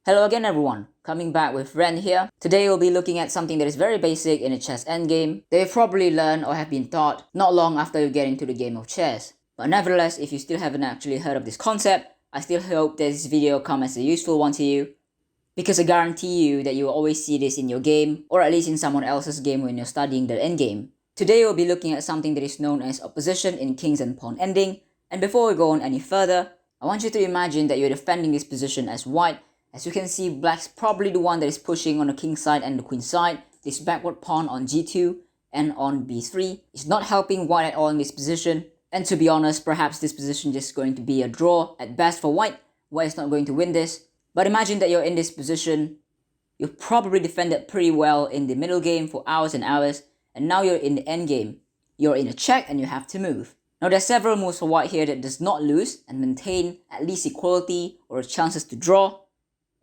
Hello again everyone, coming back with Ren here. Today we'll be looking at something that is very basic in a chess endgame that you've probably learned or have been taught not long after you get into the game of chess. But nevertheless, if you still haven't actually heard of this concept, I still hope that this video comes as a useful one to you, because I guarantee you that you will always see this in your game, or at least in someone else's game when you're studying the endgame. Today we'll be looking at something that is known as opposition in kings and pawn ending, and before we go on any further, I want you to imagine that you're defending this position as white. As you can see, black's probably the one that is pushing on the king side and the queen side. This backward pawn on g2 and on b3 is not helping white at all in this position. And to be honest, perhaps this position is just going to be a draw at best for white. White is not going to win this. But imagine that you're in this position. You've probably defended pretty well in the middle game for hours and hours. And now you're in the end game. You're in a check and you have to move. Now there's several moves for white here that does not lose and maintain at least equality or chances to draw.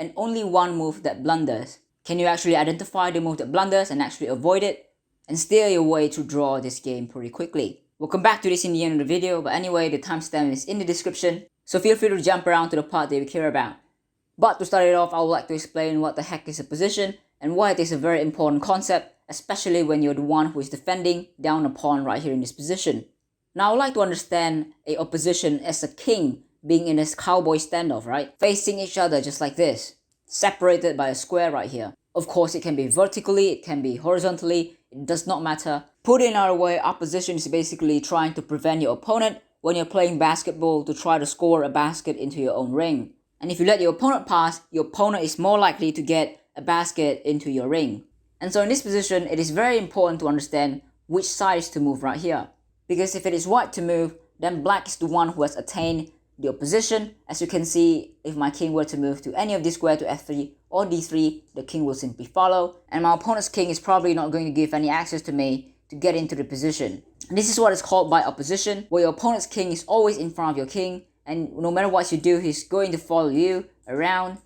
And only one move that blunders. Can you actually identify the move that blunders and actually avoid it and steer your way to draw this game pretty quickly? We'll come back to this in the end of the video, but anyway, the timestamp is in the description, so feel free to jump around to the part that you care about. But to start it off, I would like to explain what the heck is a position and why it is a very important concept, especially when you're the one who is defending down a pawn right here in this position. Now I would like to understand a opposition as a king being in this cowboy standoff, right? Facing each other just like this, separated by a square right here. Of course, it can be vertically, it can be horizontally, it does not matter. Put in another way, opposition is basically trying to prevent your opponent when you're playing basketball to try to score a basket into your own ring. And if you let your opponent pass, your opponent is more likely to get a basket into your ring. And so in this position, it is very important to understand which side is to move right here. Because if it is white to move, then black is the one who has attained the opposition. As you can see, if my king were to move to any of this square to f3 or d3, the king will simply follow, and my opponent's king is probably not going to give any access to me to get into the position. And this is what is called by opposition, where your opponent's king is always in front of your king, and no matter what you do, he's going to follow you around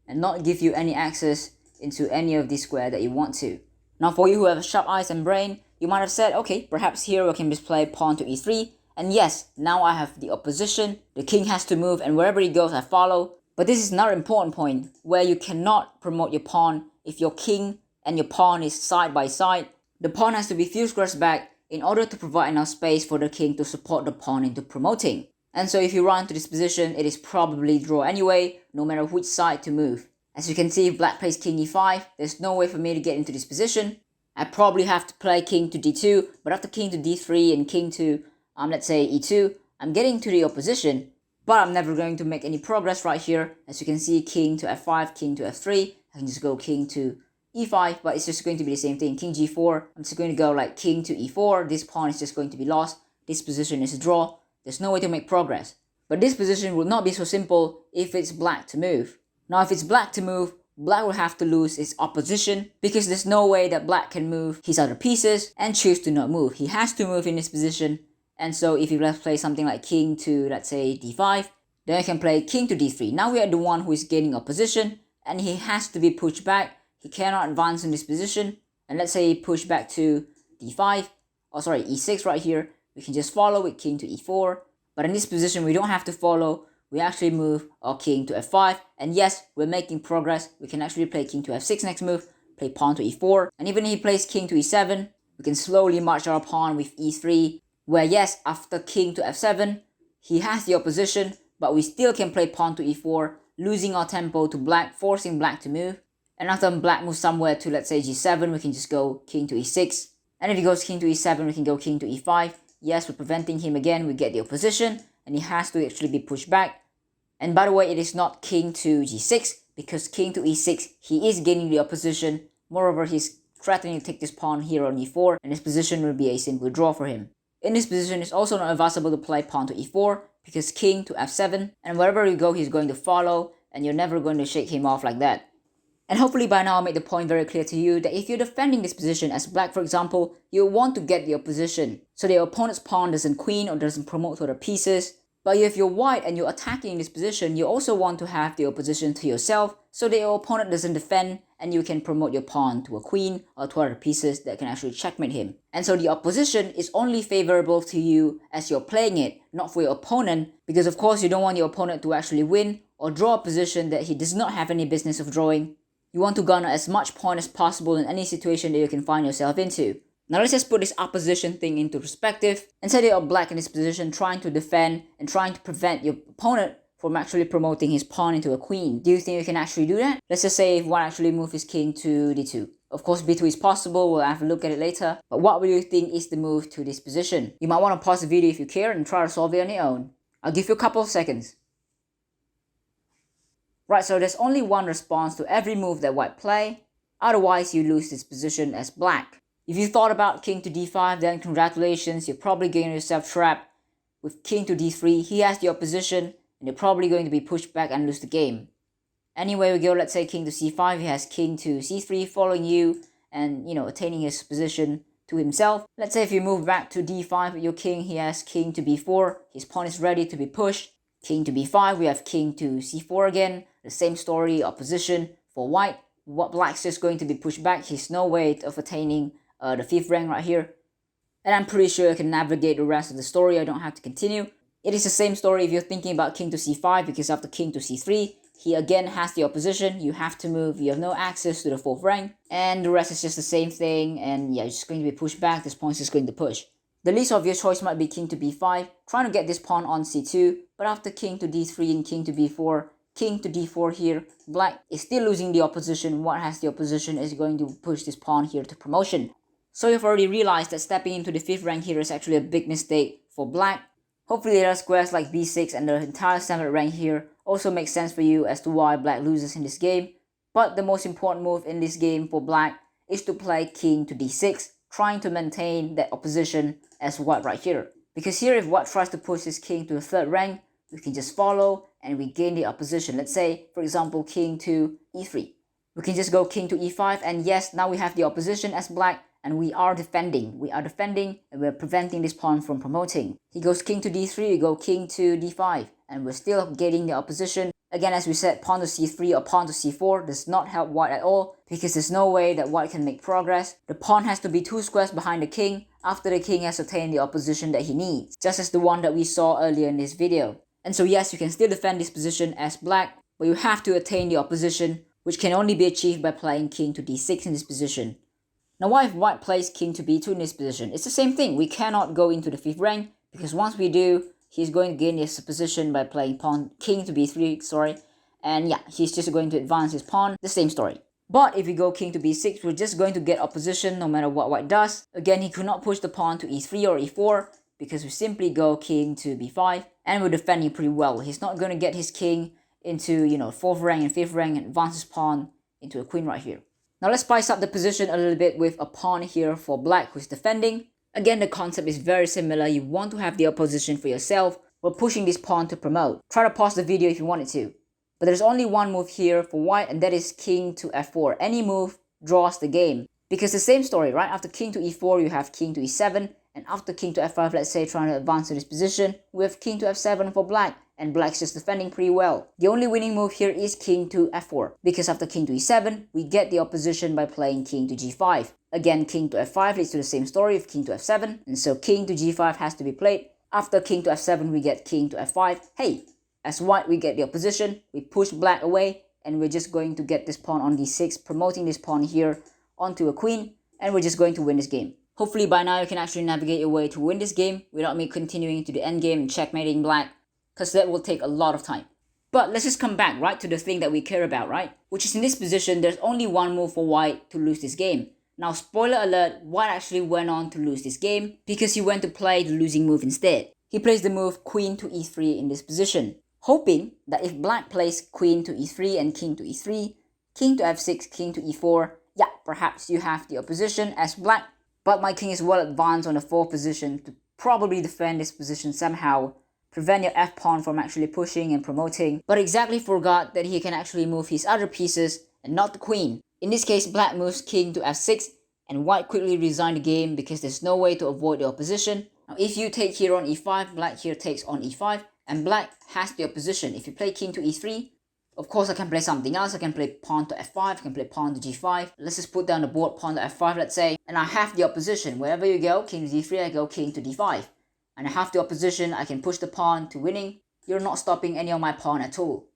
and not give you any access into any of these squares that you want to. Now for you who have sharp eyes and brain, you might have said, okay, perhaps here we can just play pawn to e3, and yes, now I have the opposition, the king has to move and wherever he goes I follow. But this is another important point where you cannot promote your pawn if your king and your pawn is side by side. The pawn has to be few squares back in order to provide enough space for the king to support the pawn into promoting. And so if you run to this position, it is probably draw anyway, no matter which side to move. As you can see, if black plays king e5, there's no way for me to get into this position. I probably have to play king to d2, but after king to d3 and king to let's say e2, I'm getting to the opposition, but I'm never going to make any progress right here. As you can see, king to f5, king to f3, I can just go king to e5, but it's just going to be the same thing. King g4, I'm just going to go like king to e4, this pawn is just going to be lost, this position is a draw, there's no way to make progress. But this position will not be so simple if it's black to move. Now if it's black to move, black will have to lose its opposition, because there's no way that black can move his other pieces and choose to not move. He has to move in this position. And so if you let's play something like king to, let's say, d5, then you can play king to d3. Now we are the one who is gaining opposition, and he has to be pushed back. He cannot advance in this position. And let's say he push back to d5, e6 right here. We can just follow with king to e4. But in this position, we don't have to follow. We actually move our king to f5. And yes, we're making progress. We can actually play king to f6 next move, play pawn to e4. And even if he plays king to e7, we can slowly march our pawn with e3. Where yes, after king to f7, he has the opposition, but we still can play pawn to e4, losing our tempo to black, forcing black to move. And after black moves somewhere to, let's say, g7, we can just go king to e6. And if he goes king to e7, we can go king to e5. Yes, we're preventing him again, we get the opposition, and he has to actually be pushed back. And by the way, it is not king to g6, because king to e6, he is gaining the opposition. Moreover, he's threatening to take this pawn here on e4, and this position will be a simple draw for him. In this position, it's also not advisable to play pawn to e4, because king to f7, and wherever you go, he's going to follow, and you're never going to shake him off like that. And hopefully by now I made the point very clear to you that if you're defending this position as black, for example, you want to get the opposition, so that your opponent's pawn doesn't queen or doesn't promote to other pieces. But if you're white and you're attacking this position, you also want to have the opposition to yourself, so that your opponent doesn't defend and you can promote your pawn to a queen or to other pieces that can actually checkmate him. And so the opposition is only favorable to you as you're playing it, not for your opponent, because of course you don't want your opponent to actually win or draw a position that he does not have any business of drawing. You want to garner as much point as possible in any situation that you can find yourself into. Now let's just put this opposition thing into perspective and say that you're black in this position trying to defend and trying to prevent your opponent from actually promoting his pawn into a queen. Do you think you can actually do that? Let's just say if one actually moves his king to d2. Of course b2 is possible, we'll have a look at it later. But what will you think is the move to this position? You might want to pause the video if you care and try to solve it on your own. I'll give you a couple of seconds. Right, so there's only one response to every move that white play, otherwise you lose this position as black. If you thought about king to d5, then congratulations, you're probably getting yourself trapped. With king to d3, he has the opposition, and you're probably going to be pushed back and lose the game. Anyway we go, let's say king to c5, he has king to c3 following you, and attaining his position to himself. Let's say if you move back to d5 with your king, he has king to b4, his pawn is ready to be pushed. King to b5, we have king to c4 again, the same story, opposition for white. What black's just going to be pushed back, he's no way of attaining the 5th rank right here. And I'm pretty sure I can navigate the rest of the story, I don't have to continue. It is the same story if you're thinking about king to c5, because after king to c3, he again has the opposition, you have to move, you have no access to the 4th rank. And the rest is just the same thing, and yeah, you're just going to be pushed back, this pawn is just going to push. The least obvious choice might be king to b5, trying to get this pawn on c2, but after king to d3 and king to b4, king to d4 here, black is still losing the opposition. What has the opposition is going to push this pawn here to promotion. So you've already realized that stepping into the 5th rank here is actually a big mistake for black. Hopefully there are squares like b6 and the entire 7th rank here also makes sense for you as to why black loses in this game. But the most important move in this game for black is to play king to d6, trying to maintain that opposition as white right here. Because here if white tries to push his king to the 3rd rank, we can just follow and we gain the opposition. Let's say, for example, king to e3. We can just go king to e5, and yes, now we have the opposition as black, and we are defending. And we're preventing this pawn from promoting. He goes king to d3, we go king to d5, and we're still getting the opposition. Again, as we said, pawn to c3 or pawn to c4 does not help white at all, because there's no way that white can make progress. The pawn has to be 2 squares behind the king after the king has attained the opposition that he needs, just as the one that we saw earlier in this video. And so yes, you can still defend this position as black, but you have to attain the opposition, which can only be achieved by playing king to d6 in this position. Now what if white plays king to b2 in this position? It's the same thing, we cannot go into the 5th rank, because once we do, he's going to gain this position by playing king to b3, and yeah, he's just going to advance his pawn, the same story. But if we go king to b6, we're just going to get opposition no matter what white does. Again, he could not push the pawn to e3 or e4, because we simply go king to b5, and we're defending pretty well. He's not going to get his king into 4th rank and 5th rank and advance his pawn into a queen right here. Now let's spice up the position a little bit with a pawn here for black who's defending. Again, the concept is very similar. You want to have the opposition for yourself while pushing this pawn to promote. Try to pause the video if you wanted to. But there's only one move here for white, and that is king to f4. Any move draws the game. Because the same story, right? After king to e4, you have king to e7. And after king to f5, let's say trying to advance to this position, we have king to f7 for black. And black's just defending pretty well. The only winning move here is king to f4. Because after king to e7, we get the opposition by playing king to g5. Again, king to f5 leads to the same story of king to f7. And so king to g5 has to be played. After king to f7, we get king to f5. Hey, as white, we get the opposition. We push black away. And we're just going to get this pawn on d6, promoting this pawn here onto a queen. And we're just going to win this game. Hopefully by now you can actually navigate your way to win this game without me continuing to the endgame and checkmating black, because that will take a lot of time. But let's just come back, right, to the thing that we care about, right? Which is in this position, there's only one move for white to lose this game. Now, spoiler alert, white actually went on to lose this game because he went to play the losing move instead. He plays the move queen to e3 in this position, hoping that if black plays queen to e3 and king to e3, king to f6, king to e4, yeah, perhaps you have the opposition as black. But my king is well advanced on the 4th position to probably defend this position somehow, prevent your f-pawn from actually pushing and promoting, but exactly forgot that he can actually move his other pieces and not the queen. In this case, black moves king to f6, and white quickly resigned the game because there's no way to avoid the opposition. Now if you take here on e5, black here takes on e5, and black has the opposition. If you play king to e3, of course I can play something else. I can play pawn to f5, I can play pawn to g5. Let's just put down the board pawn to f5, let's say, and I have the opposition. Wherever you go, king to d3, I go king to d5. And I have the opposition, I can push the pawn to winning. You're not stopping any of my pawn at all.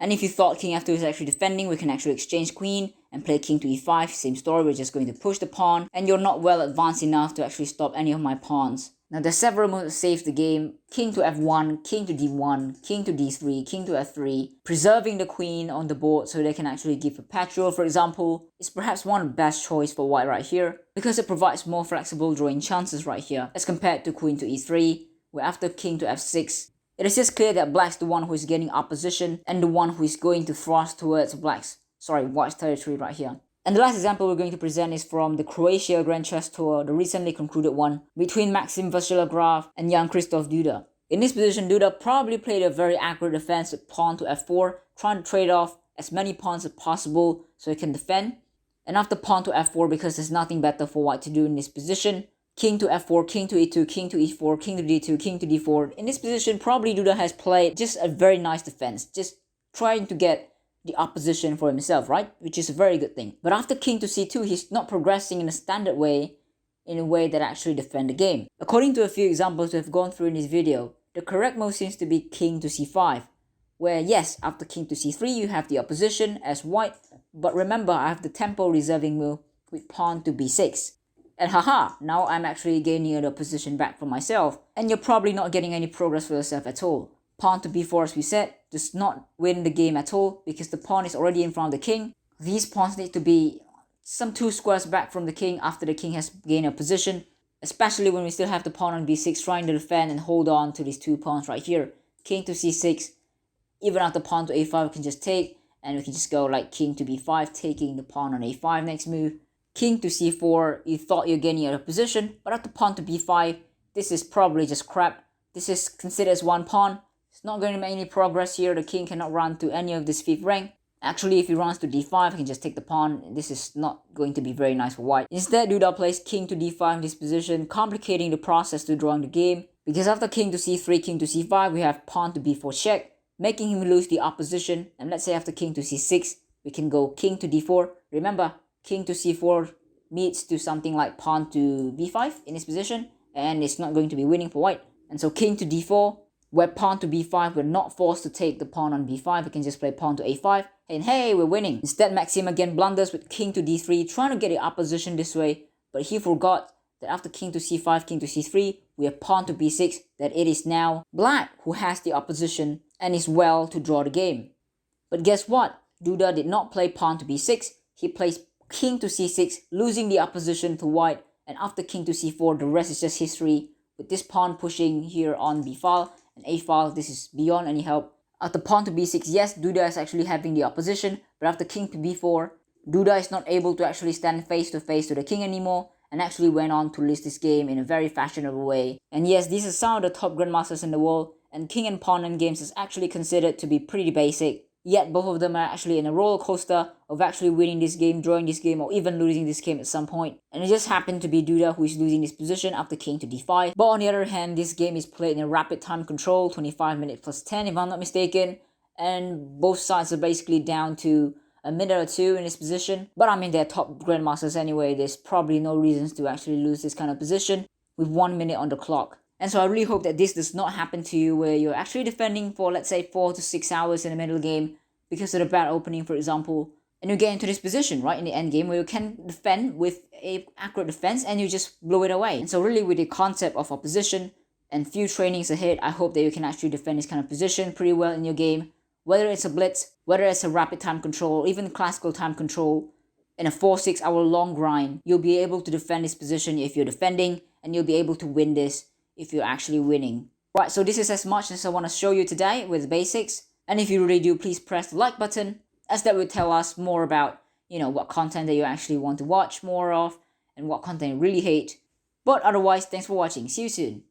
And if you thought king f2 is actually defending, we can actually exchange queen and play king to e5. Same story, we're just going to push the pawn, and you're not well advanced enough to actually stop any of my pawns. Now there's several moves to save the game. King to f1, king to d1, king to d3, king to f3, preserving the queen on the board so they can actually give a perpetual, for example, is perhaps one of the best choice for white right here, because it provides more flexible drawing chances right here as compared to queen to e3, where after king to f6, it is just clear that black's the one who is getting opposition and the one who is going to thrust towards white's territory right here. And the last example we're going to present is from the Croatia Grand Chess Tour, the recently concluded one between Maxim Vasiljev and Jan Krzysztof Duda. In this position, Duda probably played a very accurate defense with pawn to f4, trying to trade off as many pawns as possible so he can defend. And after pawn to f4, because there's nothing better for white to do in this position, king to f4, king to e2, king to e4, king to d2, king to d4. In this position, probably Duda has played just a very nice defense, just trying to get the opposition for himself, right? Which is a very good thing. But after king to c2, he's not progressing in a standard way, in a way that actually defend the game. According to a few examples we've gone through in this video, the correct move seems to be king to c5, where yes, after king to c3, you have the opposition as white, but remember I have the tempo reserving move with pawn to b6. And haha, now I'm actually gaining the position back for myself, and you're probably not getting any progress for yourself at all. Pawn to b4, as we said, does not win the game at all because the pawn is already in front of the king. These pawns need to be some 2 squares back from the king after the king has gained a position, especially when we still have the pawn on b6 trying to defend and hold on to these 2 pawns right here. King to c6, even after pawn to a5 we can just take, and we can just go like king to b5, taking the pawn on a5 next move. King to c4, you thought you're gaining a position, but after pawn to b5, this is probably just crap. This is considered as 1 pawn. It's not going to make any progress here. The king cannot run to any of this 5th rank. Actually, if he runs to d5, I can just take the pawn. This is not going to be very nice for white. Instead, Duda plays king to d5 in this position, complicating the process to drawing the game. Because after king to c3, king to c5, we have pawn to b4 check, making him lose the opposition. And let's say after king to c6, we can go king to d4. Remember, king to c4 leads to something like pawn to b5 in this position, and it's not going to be winning for white. And so king to d4, where pawn to b5, we're not forced to take the pawn on b5, we can just play pawn to a5, and hey, we're winning. Instead, Maxim again blunders with king to d3, trying to get the opposition this way, but he forgot that after king to c5, king to c3, we have pawn to b6, that it is now black who has the opposition and is well to draw the game. But guess what? Duda did not play pawn to b6, he plays king to c6, losing the opposition to white, and after king to c4, the rest is just history, with this pawn pushing here on b file and a file. This is beyond any help. After pawn to b6, yes, Duda is actually having the opposition, but after king to b4, Duda is not able to actually stand face to the king anymore, and actually went on to lose this game in a very fashionable way. And yes, these are some of the top grandmasters in the world, and king and pawn endgames is actually considered to be pretty basic. Yet both of them are actually in a roller coaster of actually winning this game, drawing this game, or even losing this game at some point. And it just happened to be Duda who is losing this position after king to d5. But on the other hand, this game is played in a rapid time control, 25 minutes plus 10 if I'm not mistaken. And both sides are basically down to a minute or 2 in this position. But I mean, they're top grandmasters anyway. There's probably no reasons to actually lose this kind of position with 1 minute on the clock. And so I really hope that this does not happen to you where you're actually defending for, let's say, 4 to 6 hours in the middle game because of the bad opening, for example, and you get into this position, right, in the end game where you can defend with a accurate defense and you just blow it away. And so really with the concept of opposition and few trainings ahead, I hope that you can actually defend this kind of position pretty well in your game, whether it's a blitz, whether it's a rapid time control, or even classical time control. In a 4-6 hour long grind, you'll be able to defend this position if you're defending, and you'll be able to win this if you're actually winning. Right, so this is as much as I want to show you today with basics. And if you really do, please press the like button, as that will tell us more about, what content that you actually want to watch more of and what content you really hate. But otherwise, thanks for watching. See you soon.